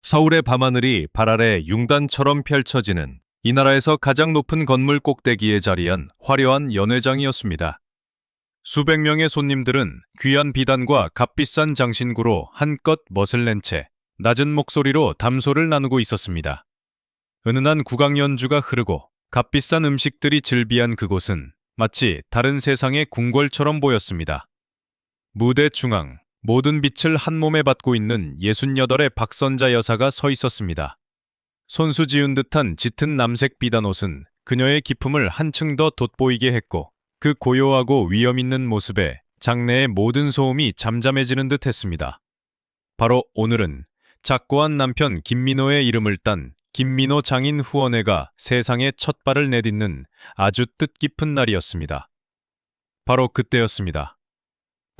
서울의 밤하늘이 발 아래 융단처럼 펼쳐지는 이 나라에서 가장 높은 건물 꼭대기에 자리한 화려한 연회장이었습니다. 수백 명의 손님들은 귀한 비단과 값비싼 장신구로 한껏 멋을 낸 채 낮은 목소리로 담소를 나누고 있었습니다. 은은한 국악 연주가 흐르고 값비싼 음식들이 즐비한 그곳은 마치 다른 세상의 궁궐처럼 보였습니다. 무대 중앙, 모든 빛을 한 몸에 받고 있는 68의 박선자 여사가 서 있었습니다. 손수 지은 듯한 짙은 남색 비단 옷은 그녀의 기품을 한층 더 돋보이게 했고, 그 고요하고 위험 있는 모습에 장내의 모든 소음이 잠잠해지는 듯 했습니다. 바로 오늘은 작고한 남편 김민호의 이름을 딴 김민호 장인 후원회가 세상에 첫 발을 내딛는 아주 뜻깊은 날이었습니다. 바로 그때였습니다.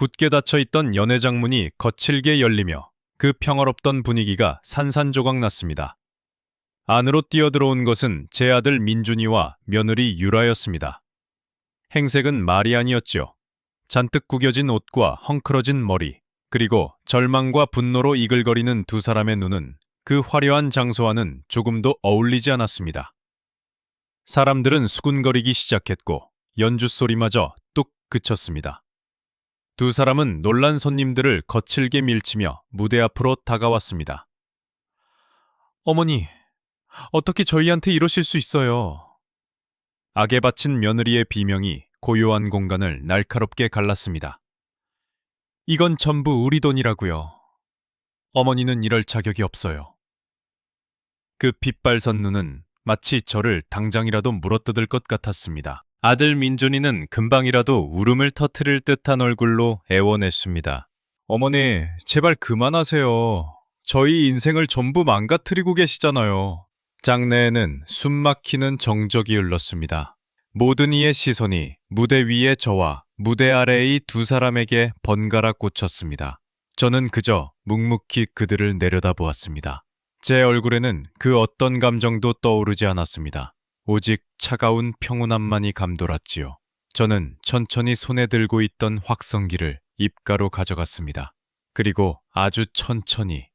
굳게 닫혀있던 연회장 문이 거칠게 열리며 그 평화롭던 분위기가 산산조각 났습니다. 안으로 뛰어들어온 것은 제 아들 민준이와 며느리 유라였습니다. 행색은 말이 아니었죠. 잔뜩 구겨진 옷과 헝클어진 머리, 그리고 절망과 분노로 이글거리는 두 사람의 눈은 그 화려한 장소와는 조금도 어울리지 않았습니다. 사람들은 수군거리기 시작했고 연주 소리마저 뚝 그쳤습니다. 두 사람은 놀란 손님들을 거칠게 밀치며 무대 앞으로 다가왔습니다. 어머니, 어떻게 저희한테 이러실 수 있어요? 악에 바친 며느리의 비명이 고요한 공간을 날카롭게 갈랐습니다. 이건 전부 우리 돈이라고요. 어머니는 이럴 자격이 없어요. 그 핏발선 눈은 마치 저를 당장이라도 물어뜯을 것 같았습니다. 아들 민준이는 금방이라도 울음을 터뜨릴 듯한 얼굴로 애원했습니다. 어머니, 제발 그만하세요. 저희 인생을 전부 망가뜨리고 계시잖아요. 장내에는 숨막히는 정적이 흘렀습니다. 모든 이의 시선이 무대 위의 저와 무대 아래의 두 사람에게 번갈아 꽂혔습니다. 저는 그저 묵묵히 그들을 내려다보았습니다. 제 얼굴에는 그 어떤 감정도 떠오르지 않았습니다. 오직 차가운 평온함만이 감돌았지요. 저는 천천히 손에 들고 있던 확성기를 입가로 가져갔습니다. 그리고 아주 천천히,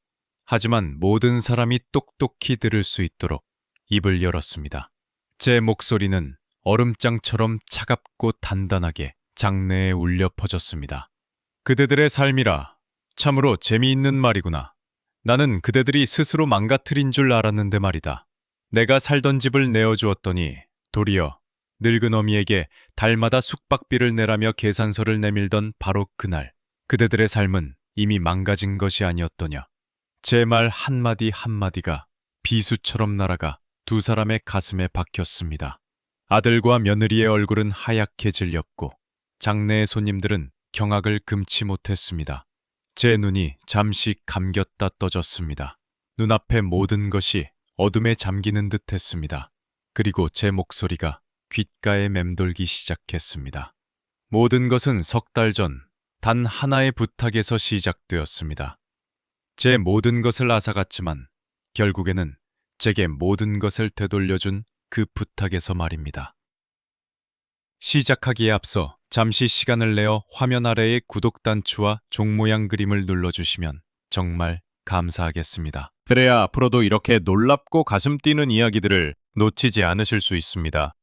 하지만 모든 사람이 똑똑히 들을 수 있도록 입을 열었습니다. 제 목소리는 얼음장처럼 차갑고 단단하게 장내에 울려 퍼졌습니다. 그대들의 삶이라 참으로 재미있는 말이구나. 나는 그대들이 스스로 망가뜨린 줄 알았는데 말이다. 내가 살던 집을 내어주었더니 도리어 늙은 어미에게 달마다 숙박비를 내라며 계산서를 내밀던 바로 그날, 그대들의 삶은 이미 망가진 것이 아니었더냐. 제 말 한마디 한마디가 비수처럼 날아가 두 사람의 가슴에 박혔습니다. 아들과 며느리의 얼굴은 하얗게 질렸고 장내의 손님들은 경악을 금치 못했습니다. 제 눈이 잠시 감겼다 떠졌습니다. 눈앞의 모든 것이 어둠에 잠기는 듯 했습니다. 그리고 제 목소리가 귓가에 맴돌기 시작했습니다. 모든 것은 석 달 전 단 하나의 부탁에서 시작되었습니다. 제 모든 것을 앗아갔지만 결국에는 제게 모든 것을 되돌려준 그 부탁에서 말입니다. 시작하기에 앞서 잠시 시간을 내어 화면 아래의 구독 단추와 종 모양 그림을 눌러주시면 정말 감사하겠습니다. 그래야 앞으로도 이렇게 놀랍고 가슴 뛰는 이야기들을 놓치지 않으실 수 있습니다.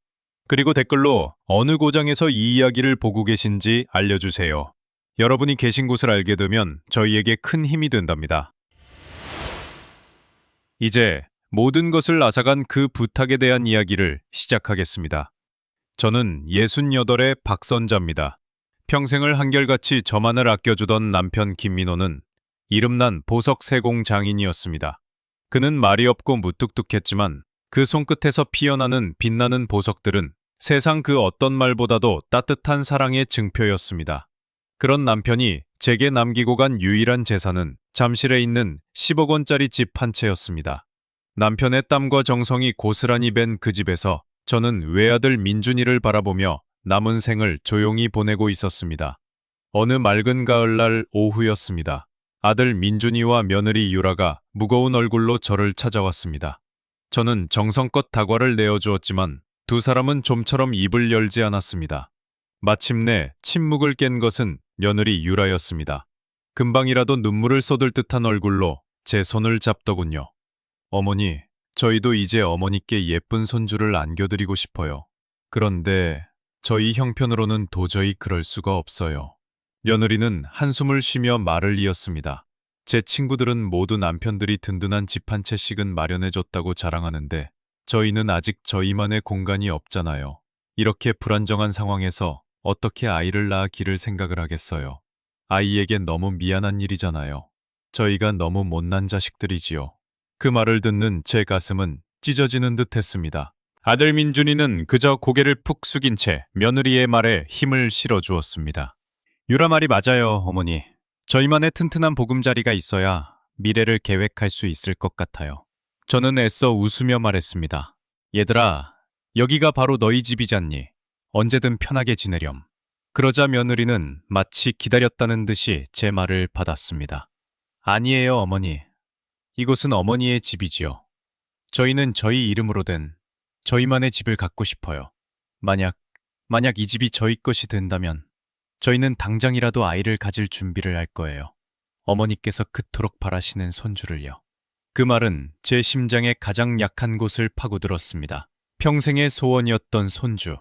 그리고 댓글로 어느 고장에서 이 이야기를 보고 계신지 알려주세요. 여러분이 계신 곳을 알게 되면 저희에게 큰 힘이 된답니다. 이제 모든 것을 앗아간 그 부탁에 대한 이야기를 시작하겠습니다. 저는 68의 박선자입니다. 평생을 한결같이 저만을 아껴주던 남편 김민호는 이름난 보석 세공 장인이었습니다. 그는 말이 없고 무뚝뚝했지만 그 손끝에서 피어나는 빛나는 보석들은 세상 그 어떤 말보다도 따뜻한 사랑의 증표였습니다. 그런 남편이 제게 남기고 간 유일한 재산은 잠실에 있는 10억 원짜리 집 한 채였습니다. 남편의 땀과 정성이 고스란히 밴 그 집에서 저는 외아들 민준이를 바라보며 남은 생을 조용히 보내고 있었습니다. 어느 맑은 가을날 오후였습니다. 아들 민준이와 며느리 유라가 무거운 얼굴로 저를 찾아왔습니다. 저는 정성껏 다과를 내어주었지만 두 사람은 좀처럼 입을 열지 않았습니다. 마침내 침묵을 깬 것은 며느리 유라였습니다. 금방이라도 눈물을 쏟을 듯한 얼굴로 제 손을 잡더군요. 어머니, 저희도 이제 어머니께 예쁜 손주를 안겨드리고 싶어요. 그런데 저희 형편으로는 도저히 그럴 수가 없어요. 며느리는 한숨을 쉬며 말을 이었습니다. 제 친구들은 모두 남편들이 든든한 집 한 채씩은 마련해줬다고 자랑하는데 저희는 아직 저희만의 공간이 없잖아요. 이렇게 불안정한 상황에서 어떻게 아이를 낳기를 생각을 하겠어요. 아이에겐 너무 미안한 일이잖아요. 저희가 너무 못난 자식들이지요. 그 말을 듣는 제 가슴은 찢어지는 듯 했습니다. 아들 민준이는 그저 고개를 푹 숙인 채 며느리의 말에 힘을 실어주었습니다. 유라 말이 맞아요, 어머니. 저희만의 튼튼한 보금자리가 있어야 미래를 계획할 수 있을 것 같아요. 저는 애써 웃으며 말했습니다. 얘들아, 여기가 바로 너희 집이잖니. 언제든 편하게 지내렴. 그러자 며느리는 마치 기다렸다는 듯이 제 말을 받았습니다. 아니에요, 어머니. 이곳은 어머니의 집이지요. 저희는 저희 이름으로 된 저희만의 집을 갖고 싶어요. 만약 이 집이 저희 것이 된다면 저희는 당장이라도 아이를 가질 준비를 할 거예요. 어머니께서 그토록 바라시는 손주를요. 그 말은 제 심장의 가장 약한 곳을 파고들었습니다. 평생의 소원이었던 손주.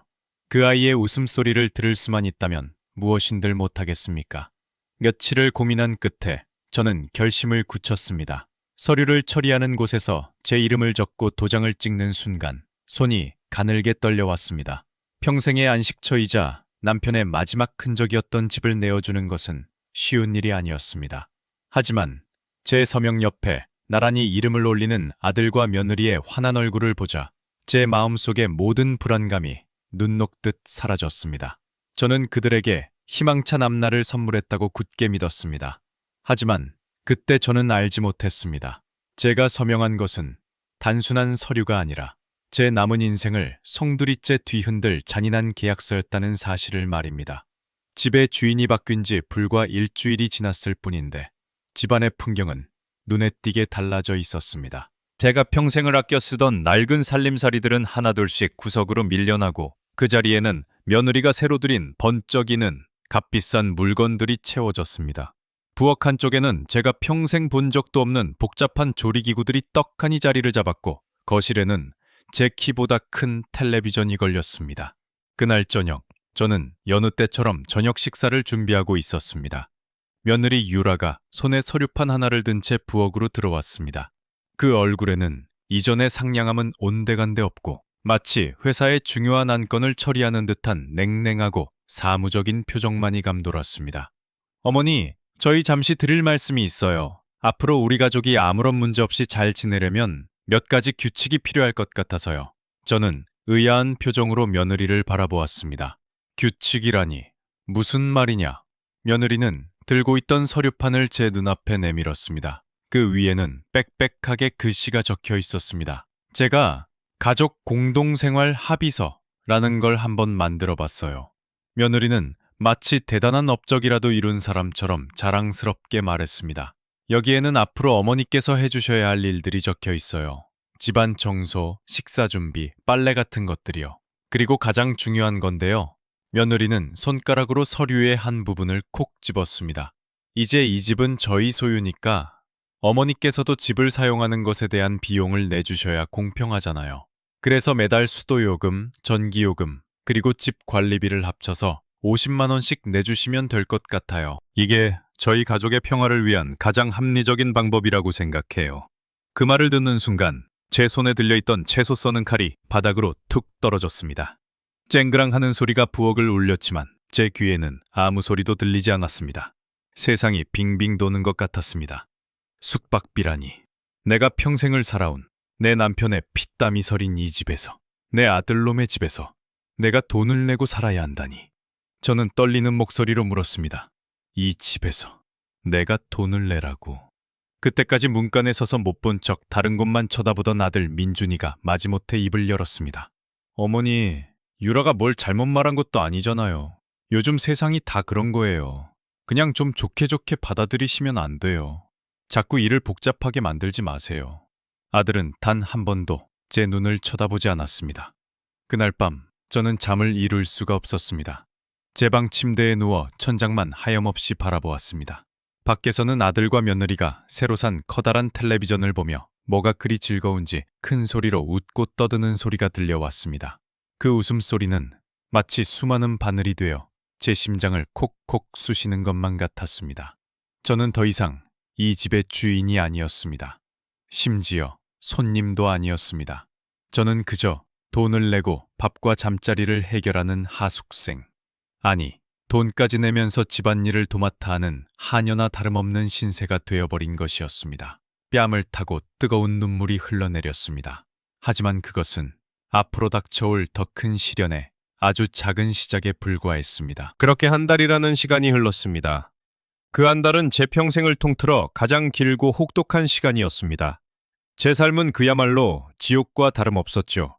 그 아이의 웃음소리를 들을 수만 있다면 무엇인들 못하겠습니까? 며칠을 고민한 끝에 저는 결심을 굳혔습니다. 서류를 처리하는 곳에서 제 이름을 적고 도장을 찍는 순간 손이 가늘게 떨려왔습니다. 평생의 안식처이자 남편의 마지막 흔적이었던 집을 내어주는 것은 쉬운 일이 아니었습니다. 하지만 제 서명 옆에 나란히 이름을 올리는 아들과 며느리의 환한 얼굴을 보자 제 마음속의 모든 불안감이 눈 녹듯 사라졌습니다. 저는 그들에게 희망찬 앞날을 선물했다고 굳게 믿었습니다. 하지만 그때 저는 알지 못했습니다. 제가 서명한 것은 단순한 서류가 아니라 제 남은 인생을 송두리째 뒤흔들 잔인한 계약서였다는 사실을 말입니다. 집의 주인이 바뀐 지 불과 일주일이 지났을 뿐인데 집안의 풍경은 눈에 띄게 달라져 있었습니다. 제가 평생을 아껴 쓰던 낡은 살림살이들은 하나둘씩 구석으로 밀려나고 그 자리에는 며느리가 새로 들인 번쩍이는 값비싼 물건들이 채워졌습니다. 부엌 한쪽에는 제가 평생 본 적도 없는 복잡한 조리기구들이 떡하니 자리를 잡았고 거실에는 제 키보다 큰 텔레비전이 걸렸습니다. 그날 저녁, 저는 여느 때처럼 저녁 식사를 준비하고 있었습니다. 며느리 유라가 손에 서류판 하나를 든 채 부엌으로 들어왔습니다. 그 얼굴에는 이전의 상냥함은 온데간데 없고 마치 회사의 중요한 안건을 처리하는 듯한 냉랭하고 사무적인 표정만이 감돌았습니다. 어머니, 저희 잠시 드릴 말씀이 있어요. 앞으로 우리 가족이 아무런 문제 없이 잘 지내려면 몇 가지 규칙이 필요할 것 같아서요. 저는 의아한 표정으로 며느리를 바라보았습니다. 규칙이라니 무슨 말이냐? 며느리는 들고 있던 서류판을 제 눈앞에 내밀었습니다. 그 위에는 빽빽하게 글씨가 적혀 있었습니다. 제가 가족 공동생활 합의서라는 걸 한번 만들어 봤어요. 며느리는 마치 대단한 업적이라도 이룬 사람처럼 자랑스럽게 말했습니다. 여기에는 앞으로 어머니께서 해주셔야 할 일들이 적혀 있어요. 집안 청소, 식사 준비, 빨래 같은 것들이요. 그리고 가장 중요한 건데요. 며느리는 손가락으로 서류의 한 부분을 콕 집었습니다. 이제 이 집은 저희 소유니까 어머니께서도 집을 사용하는 것에 대한 비용을 내주셔야 공평하잖아요. 그래서 매달 수도요금, 전기요금, 그리고 집 관리비를 합쳐서 50만 원씩 내주시면 될 것 같아요. 이게 저희 가족의 평화를 위한 가장 합리적인 방법이라고 생각해요. 그 말을 듣는 순간 제 손에 들려있던 채소 써는 칼이 바닥으로 툭 떨어졌습니다. 쨍그랑 하는 소리가 부엌을 울렸지만 제 귀에는 아무 소리도 들리지 않았습니다. 세상이 빙빙 도는 것 같았습니다. 숙박비라니. 내가 평생을 살아온 내 남편의 피땀이 서린 이 집에서, 내 아들놈의 집에서 내가 돈을 내고 살아야 한다니. 저는 떨리는 목소리로 물었습니다. 이 집에서 내가 돈을 내라고. 그때까지 문간에 서서 못 본 척 다른 곳만 쳐다보던 아들 민준이가 마지못해 입을 열었습니다. 어머니, 유라가 뭘 잘못 말한 것도 아니잖아요. 요즘 세상이 다 그런 거예요. 그냥 좀 좋게 좋게 받아들이시면 안 돼요. 자꾸 일을 복잡하게 만들지 마세요. 아들은 단 한 번도 제 눈을 쳐다보지 않았습니다. 그날 밤 저는 잠을 이룰 수가 없었습니다. 제 방 침대에 누워 천장만 하염없이 바라보았습니다. 밖에서는 아들과 며느리가 새로 산 커다란 텔레비전을 보며 뭐가 그리 즐거운지 큰 소리로 웃고 떠드는 소리가 들려왔습니다. 그 웃음소리는 마치 수많은 바늘이 되어 제 심장을 콕콕 쑤시는 것만 같았습니다. 저는 더 이상 이 집의 주인이 아니었습니다. 심지어 손님도 아니었습니다. 저는 그저 돈을 내고 밥과 잠자리를 해결하는 하숙생. 아니, 돈까지 내면서 집안일을 도맡아 하는 하녀나 다름없는 신세가 되어버린 것이었습니다. 뺨을 타고 뜨거운 눈물이 흘러내렸습니다. 하지만 그것은 앞으로 닥쳐올 더 큰 시련의 아주 작은 시작에 불과했습니다. 그렇게 한 달이라는 시간이 흘렀습니다. 그 한 달은 제 평생을 통틀어 가장 길고 혹독한 시간이었습니다. 제 삶은 그야말로 지옥과 다름없었죠.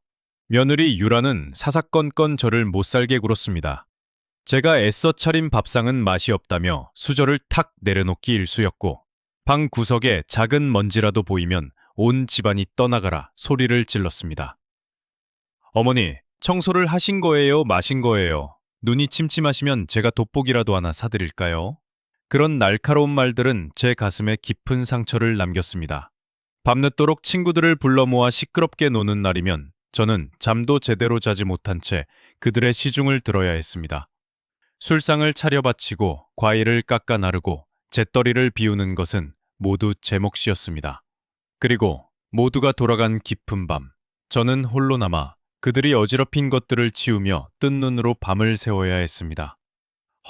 며느리 유라는 사사건건 저를 못살게 굴었습니다. 제가 애써 차린 밥상은 맛이 없다며 수저를 탁 내려놓기 일쑤였고, 방 구석에 작은 먼지라도 보이면 온 집안이 떠나가라 소리를 질렀습니다. 어머니, 청소를 하신 거예요? 마신 거예요? 눈이 침침하시면 제가 돋보기라도 하나 사드릴까요? 그런 날카로운 말들은 제 가슴에 깊은 상처를 남겼습니다. 밤늦도록 친구들을 불러 모아 시끄럽게 노는 날이면 저는 잠도 제대로 자지 못한 채 그들의 시중을 들어야 했습니다. 술상을 차려 바치고 과일을 깎아 나르고 재떨이를 비우는 것은 모두 제 몫이었습니다. 그리고 모두가 돌아간 깊은 밤, 저는 홀로 남아 그들이 어지럽힌 것들을 치우며 뜬 눈으로 밤을 새워야 했습니다.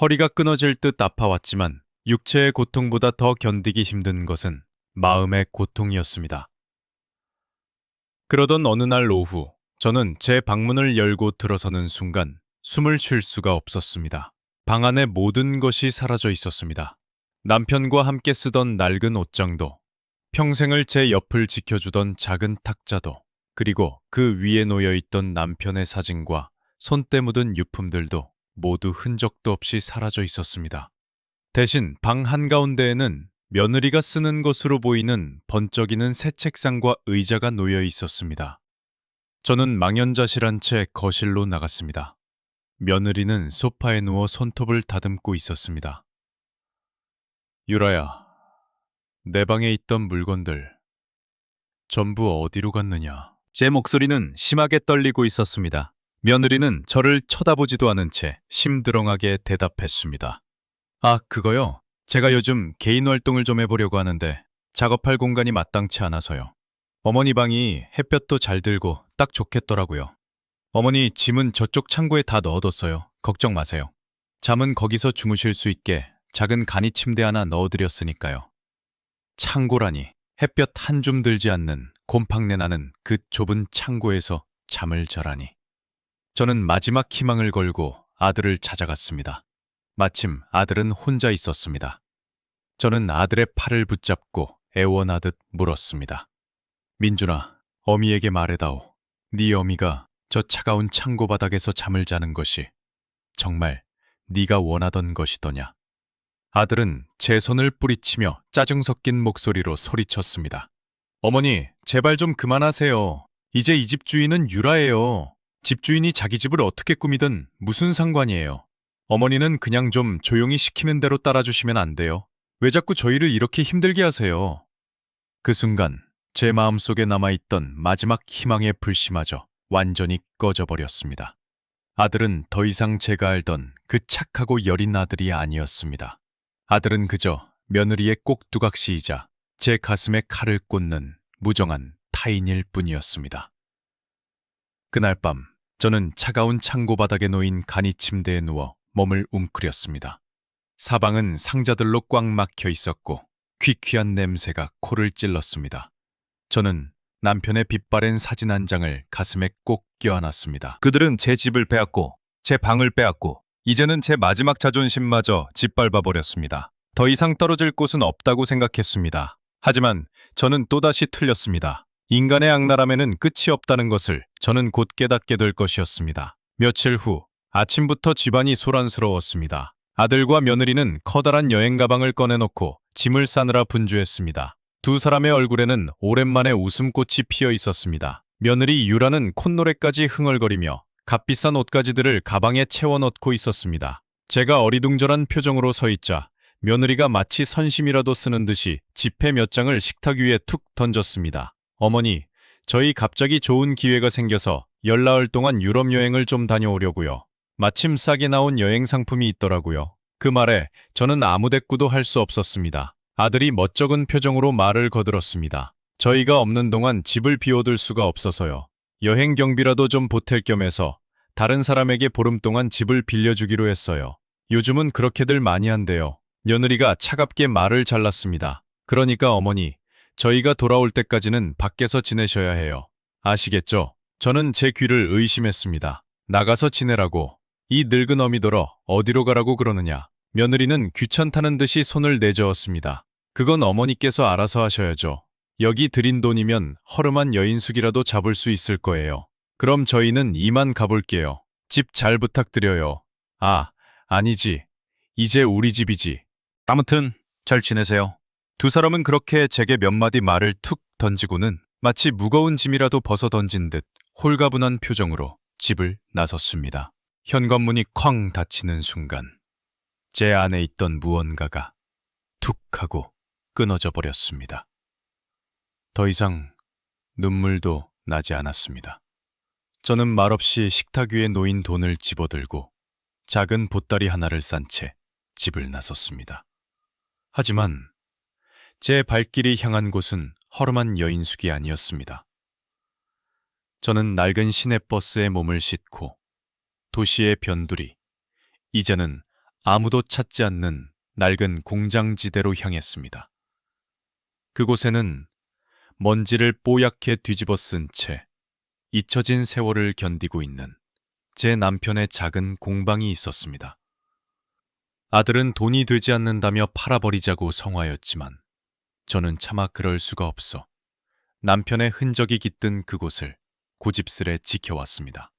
허리가 끊어질 듯 아파왔지만 육체의 고통보다 더 견디기 힘든 것은 마음의 고통이었습니다. 그러던 어느 날 오후, 저는 제 방문을 열고 들어서는 순간 숨을 쉴 수가 없었습니다. 방 안의 모든 것이 사라져 있었습니다. 남편과 함께 쓰던 낡은 옷장도, 평생을 제 옆을 지켜주던 작은 탁자도, 그리고 그 위에 놓여있던 남편의 사진과 손때 묻은 유품들도 모두 흔적도 없이 사라져 있었습니다. 대신 방 한가운데에는 며느리가 쓰는 것으로 보이는 번쩍이는 새 책상과 의자가 놓여 있었습니다. 저는 망연자실한 채 거실로 나갔습니다. 며느리는 소파에 누워 손톱을 다듬고 있었습니다. 유라야, 내 방에 있던 물건들 전부 어디로 갔느냐? 제 목소리는 심하게 떨리고 있었습니다. 며느리는 저를 쳐다보지도 않은 채 심드렁하게 대답했습니다. 아, 그거요? 제가 요즘 개인 활동을 좀 해보려고 하는데 작업할 공간이 마땅치 않아서요. 어머니 방이 햇볕도 잘 들고 딱 좋겠더라고요. 어머니 짐은 저쪽 창고에 다 넣어뒀어요. 걱정 마세요. 잠은 거기서 주무실 수 있게 작은 간이 침대 하나 넣어드렸으니까요. 창고라니, 햇볕 한 줌 들지 않는 곰팡내 나는 그 좁은 창고에서 잠을 자라니. 저는 마지막 희망을 걸고 아들을 찾아갔습니다. 마침 아들은 혼자 있었습니다. 저는 아들의 팔을 붙잡고 애원하듯 물었습니다. 민준아, 어미에게 말해다오. 네 어미가 저 차가운 창고 바닥에서 잠을 자는 것이 정말 네가 원하던 것이더냐. 아들은 제 손을 뿌리치며 짜증 섞인 목소리로 소리쳤습니다. 어머니, 제발 좀 그만하세요. 이제 이 집 주인은 유라예요. 집주인이 자기 집을 어떻게 꾸미든 무슨 상관이에요. 어머니는 그냥 좀 조용히 시키는 대로 따라주시면 안 돼요? 왜 자꾸 저희를 이렇게 힘들게 하세요? 그 순간 제 마음속에 남아있던 마지막 희망의 불씨마저 완전히 꺼져버렸습니다. 아들은 더 이상 제가 알던 그 착하고 여린 아들이 아니었습니다. 아들은 그저 며느리의 꼭두각시이자 제 가슴에 칼을 꽂는 무정한 타인일 뿐이었습니다. 그날 밤 저는 차가운 창고 바닥에 놓인 간이 침대에 누워 몸을 웅크렸습니다. 사방은 상자들로 꽉 막혀 있었고 퀴퀴한 냄새가 코를 찔렀습니다. 저는 남편의 빛바랜 사진 한 장을 가슴에 꼭 껴안았습니다. 그들은 제 집을 빼앗고 제 방을 빼앗고 이제는 제 마지막 자존심마저 짓밟아버렸습니다. 더 이상 떨어질 곳은 없다고 생각했습니다. 하지만 저는 또다시 틀렸습니다. 인간의 악랄함에는 끝이 없다는 것을 저는 곧 깨닫게 될 것이었습니다. 며칠 후 아침부터 집안이 소란스러웠습니다. 아들과 며느리는 커다란 여행 가방을 꺼내놓고 짐을 싸느라 분주했습니다. 두 사람의 얼굴에는 오랜만에 웃음꽃이 피어 있었습니다. 며느리 유라는 콧노래까지 흥얼거리며 값비싼 옷가지들을 가방에 채워 넣고 있었습니다. 제가 어리둥절한 표정으로 서 있자 며느리가 마치 선심이라도 쓰는 듯이 지폐 몇 장을 식탁 위에 툭 던졌습니다. 어머니, 저희 갑자기 좋은 기회가 생겨서 열나흘 동안 유럽 여행을 좀 다녀오려고요. 마침 싸게 나온 여행 상품이 있더라고요. 그 말에 저는 아무 대꾸도 할 수 없었습니다. 아들이 멋쩍은 표정으로 말을 거들었습니다. 저희가 없는 동안 집을 비워둘 수가 없어서요. 여행 경비라도 좀 보탤 겸 해서 다른 사람에게 보름 동안 집을 빌려주기로 했어요. 요즘은 그렇게들 많이 한대요. 며느리가 차갑게 말을 잘랐습니다. 그러니까 어머니, 저희가 돌아올 때까지는 밖에서 지내셔야 해요. 아시겠죠? 저는 제 귀를 의심했습니다. 나가서 지내라고. 이 늙은 어미더러 어디로 가라고 그러느냐. 며느리는 귀찮다는 듯이 손을 내저었습니다. 그건 어머니께서 알아서 하셔야죠. 여기 들인 돈이면 허름한 여인숙이라도 잡을 수 있을 거예요. 그럼 저희는 이만 가볼게요. 집 잘 부탁드려요. 아니지. 이제 우리 집이지. 아무튼 잘 지내세요. 두 사람은 그렇게 제게 몇 마디 말을 툭 던지고는 마치 무거운 짐이라도 벗어 던진 듯 홀가분한 표정으로 집을 나섰습니다. 현관문이 쾅 닫히는 순간 제 안에 있던 무언가가 툭 하고 끊어져 버렸습니다. 더 이상 눈물도 나지 않았습니다. 저는 말없이 식탁 위에 놓인 돈을 집어들고 작은 보따리 하나를 싼 채 집을 나섰습니다. 하지만 제 발길이 향한 곳은 허름한 여인숙이 아니었습니다. 저는 낡은 시내버스에 몸을 싣고 도시의 변두리, 이제는 아무도 찾지 않는 낡은 공장지대로 향했습니다. 그곳에는 먼지를 뽀얗게 뒤집어 쓴 채 잊혀진 세월을 견디고 있는 제 남편의 작은 공방이 있었습니다. 아들은 돈이 되지 않는다며 팔아버리자고 성화였지만 저는 차마 그럴 수가 없어 남편의 흔적이 깃든 그곳을 고집스레 지켜왔습니다.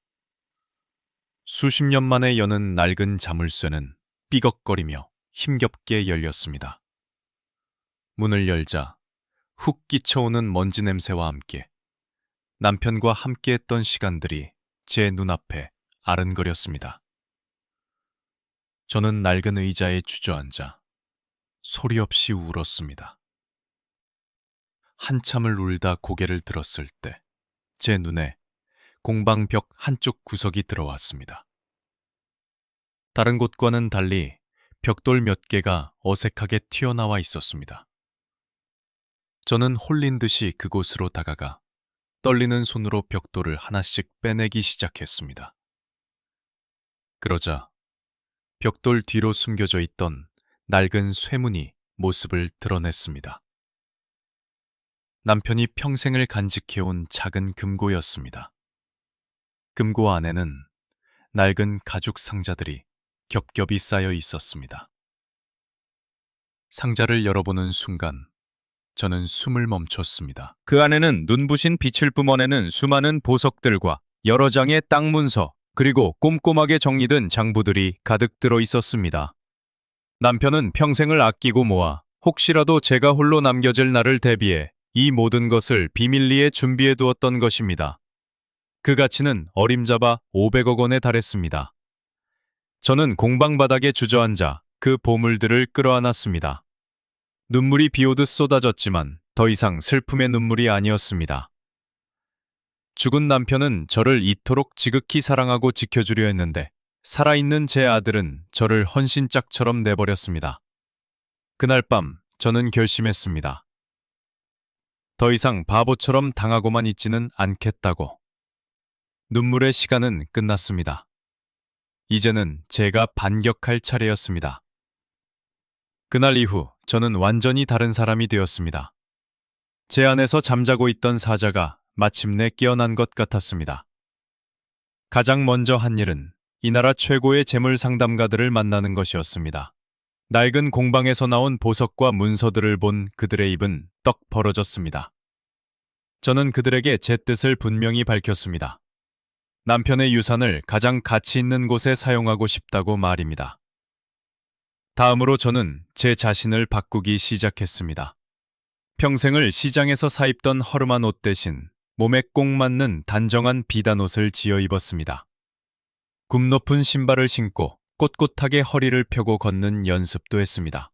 수십 년 만에 여는 낡은 자물쇠는 삐걱거리며 힘겹게 열렸습니다. 문을 열자 훅 끼쳐오는 먼지 냄새와 함께 남편과 함께했던 시간들이 제 눈앞에 아른거렸습니다. 저는 낡은 의자에 주저앉아 소리 없이 울었습니다. 한참을 울다 고개를 들었을 때 제 눈에 공방 벽 한쪽 구석이 들어왔습니다. 다른 곳과는 달리 벽돌 몇 개가 어색하게 튀어나와 있었습니다. 저는 홀린 듯이 그곳으로 다가가 떨리는 손으로 벽돌을 하나씩 빼내기 시작했습니다. 그러자 벽돌 뒤로 숨겨져 있던 낡은 쇠문이 모습을 드러냈습니다. 남편이 평생을 간직해온 작은 금고였습니다. 금고 안에는 낡은 가죽 상자들이 겹겹이 쌓여 있었습니다. 상자를 열어보는 순간 저는 숨을 멈췄습니다. 그 안에는 눈부신 빛을 뿜어내는 수많은 보석들과 여러 장의 땅 문서, 그리고 꼼꼼하게 정리된 장부들이 가득 들어 있었습니다. 남편은 평생을 아끼고 모아 혹시라도 제가 홀로 남겨질 날을 대비해 이 모든 것을 비밀리에 준비해 두었던 것입니다. 그 가치는 어림잡아 500억 원에 달했습니다. 저는 공방 바닥에 주저앉아 그 보물들을 끌어안았습니다. 눈물이 비오듯 쏟아졌지만 더 이상 슬픔의 눈물이 아니었습니다. 죽은 남편은 저를 이토록 지극히 사랑하고 지켜주려 했는데 살아있는 제 아들은 저를 헌신짝처럼 내버렸습니다. 그날 밤 저는 결심했습니다. 더 이상 바보처럼 당하고만 있지는 않겠다고. 눈물의 시간은 끝났습니다. 이제는 제가 반격할 차례였습니다. 그날 이후 저는 완전히 다른 사람이 되었습니다. 제 안에서 잠자고 있던 사자가 마침내 깨어난 것 같았습니다. 가장 먼저 한 일은 이 나라 최고의 재물 상담가들을 만나는 것이었습니다. 낡은 공방에서 나온 보석과 문서들을 본 그들의 입은 떡 벌어졌습니다. 저는 그들에게 제 뜻을 분명히 밝혔습니다. 남편의 유산을 가장 가치 있는 곳에 사용하고 싶다고 말입니다. 다음으로 저는 제 자신을 바꾸기 시작했습니다. 평생을 시장에서 사입던 허름한 옷 대신 몸에 꼭 맞는 단정한 비단옷을 지어 입었습니다. 굽 높은 신발을 신고 꼿꼿하게 허리를 펴고 걷는 연습도 했습니다.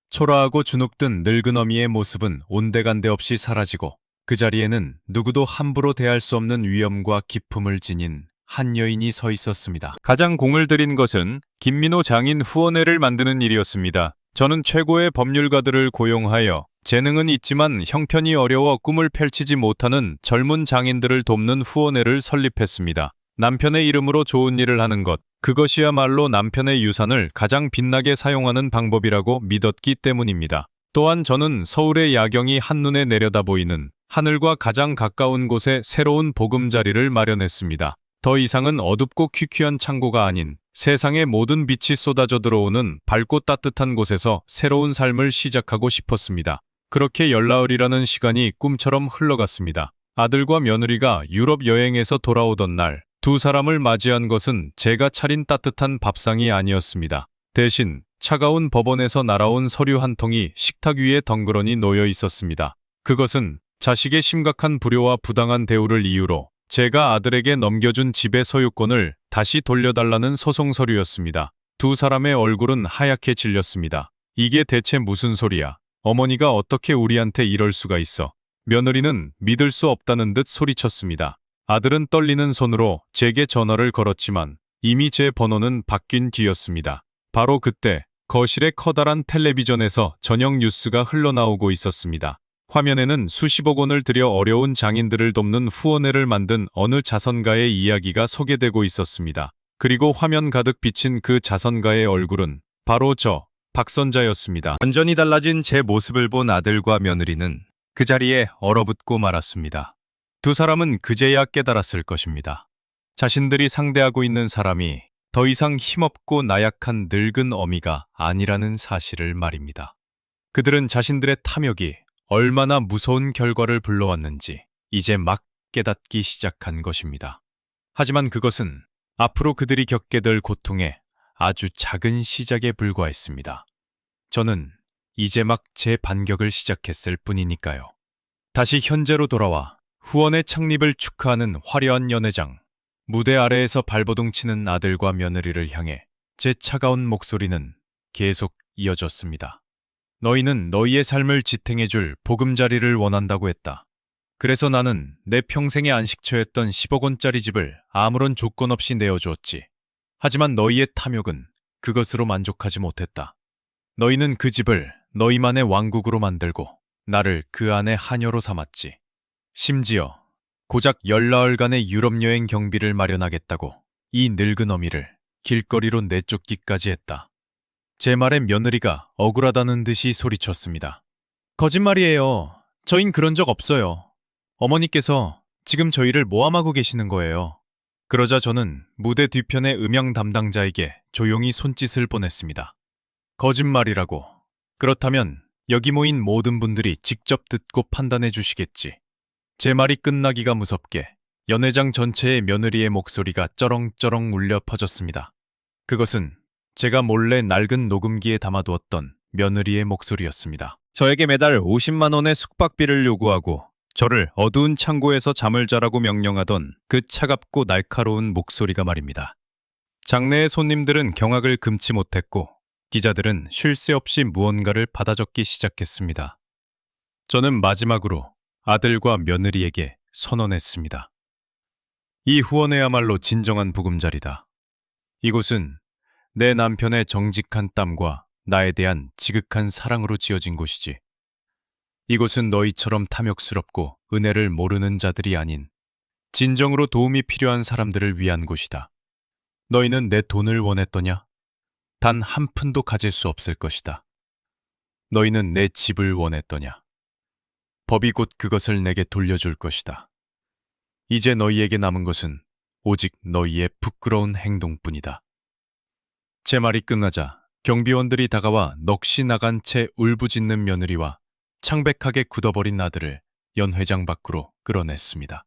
초라하고 주눅든 늙은 어미의 모습은 온데간데 없이 사라지고 그 자리에는 누구도 함부로 대할 수 없는 위엄과 기품을 지닌 한 여인이 서 있었습니다. 가장 공을 들인 것은 김민호 장인 후원회를 만드는 일이었습니다. 저는 최고의 법률가들을 고용하여 재능은 있지만 형편이 어려워 꿈을 펼치지 못하는 젊은 장인들을 돕는 후원회를 설립했습니다. 남편의 이름으로 좋은 일을 하는 것, 그것이야말로 남편의 유산을 가장 빛나게 사용하는 방법이라고 믿었기 때문입니다. 또한 저는 서울의 야경이 한눈에 내려다 보이는 하늘과 가장 가까운 곳에 새로운 보금자리를 마련했습니다. 더 이상은 어둡고 퀴퀴한 창고가 아닌 세상의 모든 빛이 쏟아져 들어오는 밝고 따뜻한 곳에서 새로운 삶을 시작하고 싶었습니다. 그렇게 열나흘이라는 시간이 꿈처럼 흘러갔습니다. 아들과 며느리가 유럽 여행에서 돌아오던 날, 두 사람을 맞이한 것은 제가 차린 따뜻한 밥상이 아니었습니다. 대신 차가운 법원에서 날아온 서류 한 통이 식탁 위에 덩그러니 놓여 있었습니다. 그것은 자식의 심각한 불효와 부당한 대우를 이유로 제가 아들에게 넘겨준 집의 소유권을 다시 돌려달라는 소송 서류였습니다. 두 사람의 얼굴은 하얗게 질렸습니다. 이게 대체 무슨 소리야? 어머니가 어떻게 우리한테 이럴 수가 있어? 며느리는 믿을 수 없다는 듯 소리쳤습니다. 아들은 떨리는 손으로 제게 전화를 걸었지만 이미 제 번호는 바뀐 뒤였습니다. 바로 그때 거실의 커다란 텔레비전에서 저녁 뉴스가 흘러나오고 있었습니다. 화면에는 수십억 원을 들여 어려운 장인들을 돕는 후원회를 만든 어느 자선가의 이야기가 소개되고 있었습니다. 그리고 화면 가득 비친 그 자선가의 얼굴은 바로 저 박선자였습니다. 완전히 달라진 제 모습을 본 아들과 며느리는 그 자리에 얼어붙고 말았습니다. 두 사람은 그제야 깨달았을 것입니다. 자신들이 상대하고 있는 사람이 더 이상 힘없고 나약한 늙은 어미가 아니라는 사실을 말입니다. 그들은 자신들의 탐욕이 얼마나 무서운 결과를 불러왔는지 이제 막 깨닫기 시작한 것입니다. 하지만 그것은 앞으로 그들이 겪게 될 고통의 아주 작은 시작에 불과했습니다. 저는 이제 막 제 반격을 시작했을 뿐이니까요. 다시 현재로 돌아와 후원의 창립을 축하하는 화려한 연회장, 무대 아래에서 발버둥 치는 아들과 며느리를 향해 제 차가운 목소리는 계속 이어졌습니다. 너희는 너희의 삶을 지탱해줄 보금자리를 원한다고 했다. 그래서 나는 내 평생의 안식처였던 10억 원짜리 집을 아무런 조건 없이 내어주었지. 하지만 너희의 탐욕은 그것으로 만족하지 못했다. 너희는 그 집을 너희만의 왕국으로 만들고 나를 그 안에 하녀로 삼았지. 심지어 고작 열나흘간의 유럽 여행 경비를 마련하겠다고 이 늙은 어미를 길거리로 내쫓기까지 했다. 제 말에 며느리가 억울하다는 듯이 소리쳤습니다. 거짓말이에요. 저흰 그런 적 없어요. 어머니께서 지금 저희를 모함하고 계시는 거예요. 그러자 저는 무대 뒤편의 음향 담당자에게 조용히 손짓을 보냈습니다. 거짓말이라고. 그렇다면 여기 모인 모든 분들이 직접 듣고 판단해 주시겠지. 제 말이 끝나기가 무섭게 연회장 전체의 며느리의 목소리가 쩌렁쩌렁 울려 퍼졌습니다. 그것은 제가 몰래 낡은 녹음기에 담아두었던 며느리의 목소리였습니다. 저에게 매달 50만 원의 숙박비를 요구하고 저를 어두운 창고에서 잠을 자라고 명령하던 그 차갑고 날카로운 목소리가 말입니다. 장내의 손님들은 경악을 금치 못했고 기자들은 쉴 새 없이 무언가를 받아 적기 시작했습니다. 저는 마지막으로 아들과 며느리에게 선언했습니다. 이 후원회야말로 진정한 보금자리다. 이곳은 내 남편의 정직한 땀과 나에 대한 지극한 사랑으로 지어진 곳이지. 이곳은 너희처럼 탐욕스럽고 은혜를 모르는 자들이 아닌 진정으로 도움이 필요한 사람들을 위한 곳이다. 너희는 내 돈을 원했더냐? 단 한 푼도 가질 수 없을 것이다. 너희는 내 집을 원했더냐? 법이 곧 그것을 내게 돌려줄 것이다. 이제 너희에게 남은 것은 오직 너희의 부끄러운 행동뿐이다. 제 말이 끝나자 경비원들이 다가와 넋이 나간 채 울부짖는 며느리와 창백하게 굳어버린 아들을 연회장 밖으로 끌어냈습니다.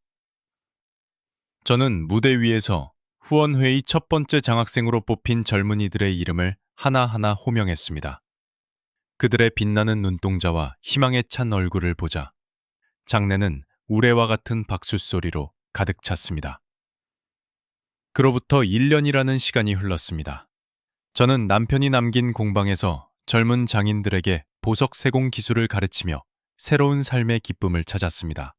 저는 무대 위에서 후원회의 첫 번째 장학생으로 뽑힌 젊은이들의 이름을 하나하나 호명했습니다. 그들의 빛나는 눈동자와 희망에 찬 얼굴을 보자 장내는 우레와 같은 박수소리로 가득 찼습니다. 그로부터 1년이라는 시간이 흘렀습니다. 저는 남편이 남긴 공방에서 젊은 장인들에게 보석 세공 기술을 가르치며 새로운 삶의 기쁨을 찾았습니다.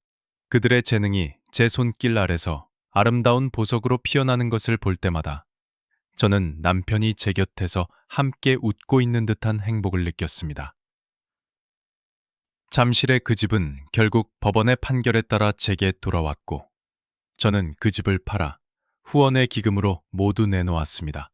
그들의 재능이 제 손길 아래서 아름다운 보석으로 피어나는 것을 볼 때마다 저는 남편이 제 곁에서 함께 웃고 있는 듯한 행복을 느꼈습니다. 잠실의 그 집은 결국 법원의 판결에 따라 제게 돌아왔고 저는 그 집을 팔아 후원의 기금으로 모두 내놓았습니다.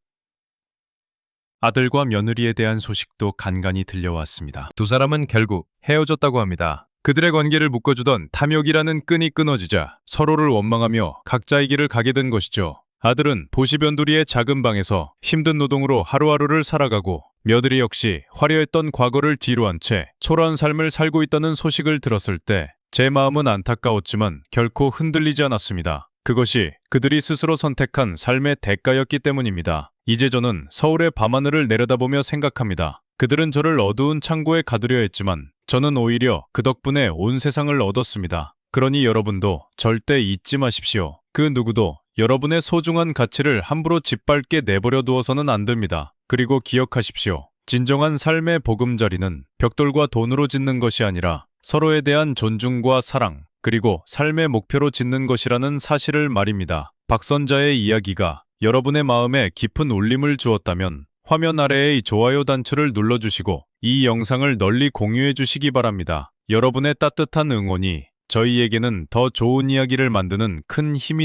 아들과 며느리에 대한 소식도 간간히 들려왔습니다. 두 사람은 결국 헤어졌다고 합니다. 그들의 관계를 묶어주던 탐욕이라는 끈이 끊어지자 서로를 원망하며 각자의 길을 가게 된 것이죠. 아들은 보시변두리의 작은 방에서 힘든 노동으로 하루하루를 살아가고 며느리 역시 화려했던 과거를 뒤로 한 채 초라한 삶을 살고 있다는 소식을 들었을 때 제 마음은 안타까웠지만 결코 흔들리지 않았습니다. 그것이 그들이 스스로 선택한 삶의 대가였기 때문입니다. 이제 저는 서울의 밤하늘을 내려다보며 생각합니다. 그들은 저를 어두운 창고에 가두려 했지만 저는 오히려 그 덕분에 온 세상을 얻었습니다. 그러니 여러분도 절대 잊지 마십시오. 그 누구도 여러분의 소중한 가치를 함부로 짓밟게 내버려 두어서는 안 됩니다. 그리고 기억하십시오. 진정한 삶의 보금자리는 벽돌과 돈으로 짓는 것이 아니라 서로에 대한 존중과 사랑, 그리고 삶의 목표로 짓는 것이라는 사실을 말입니다. 박선자의 이야기가 여러분의 마음에 깊은 울림을 주었다면 화면 아래의 좋아요 단추를 눌러주시고 이 영상을 널리 공유해 주시기 바랍니다. 여러분의 따뜻한 응원이 저희에게는 더 좋은 이야기를 만드는 큰 힘이